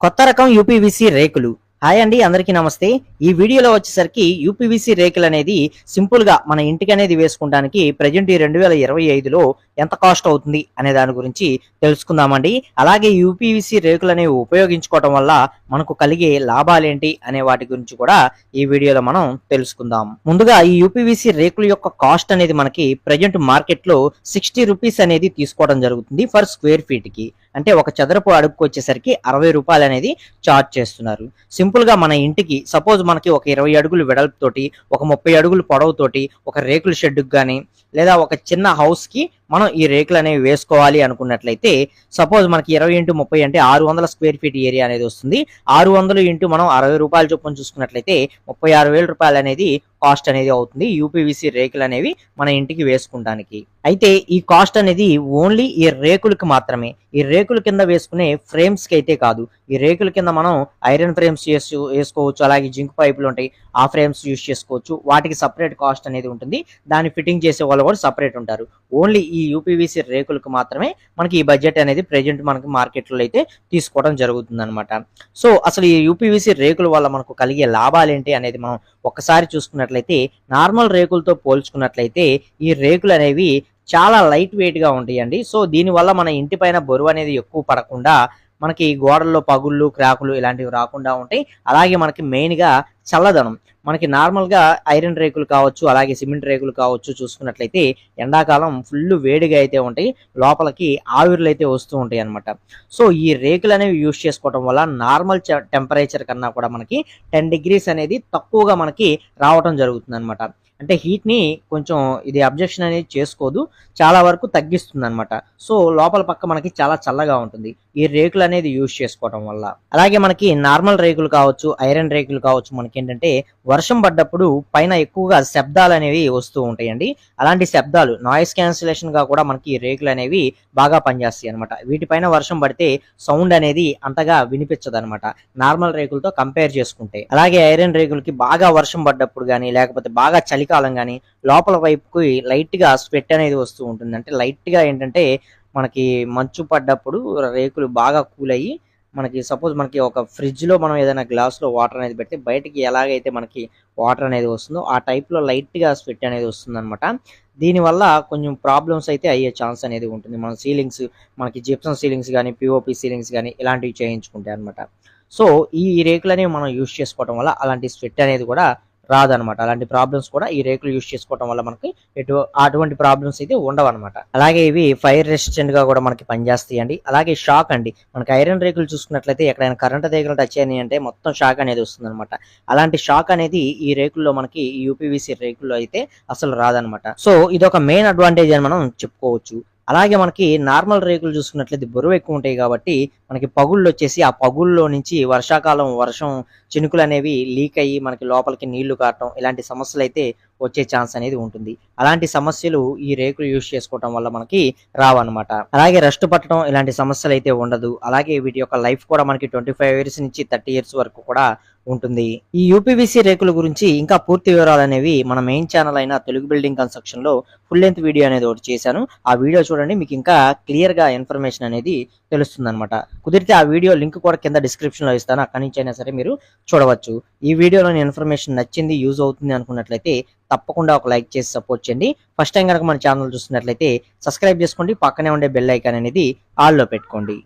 కొత్త రకం యూపీవీసీ రేకులు. హాయ్ అండి, అందరికీ నమస్తే. ఈ వీడియోలో వచ్చేసరికి యూపీవీసీ రేకులు అనేది సింపుల్ గా మన ఇంటికి అనేది వేసుకుంటానికి ప్రెజెంట్ ఈ 2025లో ఎంత కాస్ట్ అవుతుంది అనే దాని గురించి తెలుసుకుందామండి. అలాగే యూపీవీసీ రేకులు అనేవి ఉపయోగించుకోవడం వల్ల మనకు కలిగే లాభాలేంటి అనే వాటి గురించి కూడా ఈ వీడియోలో మనం తెలుసుకుందాం. ముందుగా ఈ యూపీవీసీ రేకుల యొక్క కాస్ట్ అనేది మనకి ప్రెజెంట్ మార్కెట్ లో 60 రూపీస్ అనేది తీసుకోవడం జరుగుతుంది ఫర్ స్క్వేర్ ఫీట్ కి. అంటే ఒక చదరపు అడుగుకు వచ్చేసరికి 60 రూపాయలు అనేది చార్జ్ చేస్తున్నారు. సింపుల్ గా మన ఇంటికి సపోజ్ మనకి ఒక 20 అడుగులు వెడల్పుతోటి, ఒక 30 అడుగులు పొడవుతోటి ఒక రేకుల షెడ్డుకి కానీ లేదా ఒక చిన్న హౌస్ కి మనం ఈ రేకులు అనేవి వేసుకోవాలి అనుకున్నట్లయితే సపోజ్ మనకి 20 × 30 అంటే 600 స్క్వేర్ ఫీట్ ఏరియా అనేది వస్తుంది. 600 ఇంటూ మనం 60 రూపాయలు చొప్పున చూసుకున్నట్లయితే 36,000 రూపాయలు అనేది కాస్ట్ అనేది అవుతుంది యూపీవీసీ రేకులు అనేవి మన ఇంటికి వేసుకుంటానికి. అయితే ఈ కాస్ట్ అనేది ఓన్లీ ఈ రేకులకి మాత్రమే. ఈ రేకుల కింద వేసుకునే ఫ్రేమ్స్ కి అయితే కాదు. ఈ రేకుల కింద మనం ఐరన్ ఫ్రేమ్స్ వేసుకోవచ్చు, అలాగే జింక్ పైపులు ఉంటాయి, ఆ ఫ్రేమ్స్ యూస్ చేసుకోవచ్చు. వాటికి సపరేట్ కాస్ట్ అనేది ఉంటుంది. దాన్ని ఫిట్టింగ్ చేసే వాళ్ళు కూడా సపరేట్ ఉంటారు. ఓన్లీ ఈ యూపీవీసీ రేకులకు మాత్రమే మనకి ఈ బడ్జెట్ అనేది ప్రెజెంట్ మనకి మార్కెట్లో అయితే తీసుకోవడం జరుగుతుంది అనమాట. సో అసలు ఈ యూపీవీసీ రేకుల వల్ల మనకు కలిగే లాభాలు ఏంటి అనేది మనం ఒక్కసారి చూసుకున్నట్లయితే, నార్మల్ రేకులతో పోల్చుకున్నట్లయితే ఈ రేకులు అనేవి చాలా లైట్ వెయిట్ గా ఉంటాయండి. సో దీనివల్ల మన ఇంటి పైన బరువు అనేది ఎక్కువ పడకుండా మనకి గోడల్లో పగుళ్ళు, క్రాకులు ఇలాంటివి రాకుండా ఉంటాయి. అలాగే మనకి మెయిన్ గా చల్లదనం. మనకి నార్మల్ గా ఐరన్ రేకులు కావచ్చు, అలాగే సిమెంట్ రేకులు కావచ్చు చూసుకున్నట్లయితే ఎండాకాలం ఫుల్ వేడిగా అయితే ఉంటాయి, లోపలికి ఆవిర్లు అయితే వస్తూ ఉంటాయి అనమాట. సో ఈ రేకులు అనేవి యూజ్ చేసుకోవడం వల్ల నార్మల్ టెంపరేచర్ కన్నా కూడా మనకి 10 డిగ్రీస్ అనేది తక్కువగా మనకి రావడం జరుగుతుంది అనమాట. అంటే హీట్ ని కొంచెం ఇది అబ్జెక్షన్ అనేది చేసుకోదు, చాలా వరకు తగ్గిస్తుంది అనమాట. సో లోపల పక్క మనకి చాలా చల్లగా ఉంటుంది ఈ రేకులు అనేది యూజ్ చేసుకోవడం వల్ల. అలాగే మనకి నార్మల్ రేకులు కావచ్చు, ఐరన్ రేకులు కావచ్చు, మనకి ఏంటంటే వర్షం పడ్డప్పుడు పైన ఎక్కువగా శబ్దాలు అనేవి వస్తూ ఉంటాయండి. అలాంటి శబ్దాలు నాయిస్ క్యాన్సిలేషన్ గా కూడా మనకి ఈ రేకులు అనేవి బాగా పనిచేస్తాయి అనమాట. వీటిపైన వర్షం పడితే సౌండ్ అనేది అంతగా వినిపించదు అనమాట నార్మల్ రేకులతో కంపేర్ చేసుకుంటే. అలాగే ఐరన్ రేకులకి బాగా వర్షం పడ్డప్పుడు కానీ లేకపోతే బాగా చలికాలం కానీ లోపల వైపుకి లైట్ గా స్వెట్ అనేది వస్తూ ఉంటుంది. అంటే లైట్ గా ఏంటంటే మనకి మంచు పడ్డప్పుడు రేకులు బాగా కూల్ అయ్యి మనకి సపోజ్ మనకి ఒక ఫ్రిడ్జ్ లో మనం ఏదైనా గ్లాస్ లో వాటర్ అనేది పెడితే బయటికి ఎలాగైతే మనకి వాటర్ అనేది వస్తుందో ఆ టైప్ లో లైట్ గా స్వెట్ అనేది వస్తుంది అనమాట. దీనివల్ల కొంచెం ప్రాబ్లమ్స్ అయితే అయ్యే ఛాన్స్ అనేది ఉంటుంది. మన సీలింగ్స్, మనకి జిప్సమ్ సీలింగ్స్ కానీ పిఓపి సీలింగ్స్ కానీ ఇలాంటివి చేయించుకుంటే అనమాట. సో ఈ రేకులు అనేవి మనం యూజ్ చేసుకోవడం వల్ల అలాంటి స్వెట్ అనేది కూడా రాదనమాట. అలాంటి ప్రాబ్లమ్స్ కూడా ఈ రేకులు యూజ్ చేసుకోవడం వల్ల మనకి అటువంటి ప్రాబ్లమ్స్ అయితే ఉండవు అనమాట. అలాగే ఇవి ఫైర్ రెసిస్టెంట్ గా కూడా మనకి పనిచేస్తాయి అండి. అలాగే షాక్ అండి, మనకి ఐరన్ రేకులు చూసుకున్నట్లయితే ఎక్కడైనా కరెంట్ రేకులు టచ్ అయ్యాయి అంటే మొత్తం షాక్ అనేది వస్తుంది అనమాట. అలాంటి షాక్ అనేది ఈ రేకుల్లో మనకి ఈ యూపీవీసీ రేకుల్లో అయితే అసలు రాదనమాట. సో ఇది ఒక మెయిన్ అడ్వాంటేజ్ అని మనం చెప్పుకోవచ్చు. అలాగే మనకి నార్మల్ రేకులు చూసుకున్నట్లయితే బరువు ఎక్కువ ఉంటాయి కాబట్టి మనకి పగుళ్ళు వచ్చేసి ఆ పగుళ్ళలో నుంచి వర్షాకాలం వర్షం చినుకులు అనేవి లీక్ అయ్యి మనకి లోపలికి నీళ్లు కారటం ఇలాంటి సమస్యలు అయితే వచ్చే ఛాన్స్ అనేది ఉంటుంది. అలాంటి సమస్యలు ఈ రేకులు యూజ్ చేసుకోవడం వల్ల మనకి రావన్నమాట. అలాగే రస్ట్ పట్టడం ఇలాంటి సమస్యలు అయితే ఉండదు. అలాగే వీటి యొక్క లైఫ్ కూడా మనకి 25 ఇయర్స్ నుంచి 30 ఇయర్స్ వరకు కూడా ఉంటుంది. ఈ యూపీవీసీ రేకుల గురించి ఇంకా పూర్తి వివరాలు అనేవి మన మెయిన్ ఛానల్ అయిన తెలుగు బిల్డింగ్ కన్స్ట్రక్షన్ లో ఫుల్ లెంత్ వీడియో అనేది ఒకటి చేశాను. ఆ వీడియో చూడండి, మీకు ఇంకా క్లియర్ గా ఇన్ఫర్మేషన్ అనేది తెలుస్తుంది అనమాట. కుదిరితే ఆ వీడియో లింక్ కూడా కింద డిస్క్రిప్షన్ లో ఇస్తాను, అక్కడి నుంచి అయినా సరే మీరు చూడవచ్చు. ఈ వీడియోలోని ఇన్ఫర్మేషన్ నచ్చింది, యూజ్ అవుతుంది అనుకున్నట్లయితే తప్పకుండా ఒక లైక్ చేసి సపోర్ట్ చేయండి. ఫస్ట్ టైం కనుక మన ఛానల్ చూస్తున్నట్లయితే సబ్స్క్రైబ్ చేసుకోండి, పక్కనే ఉండే బెల్ ఐకాన్ అనేది ఆల్ లో పెట్టుకోండి.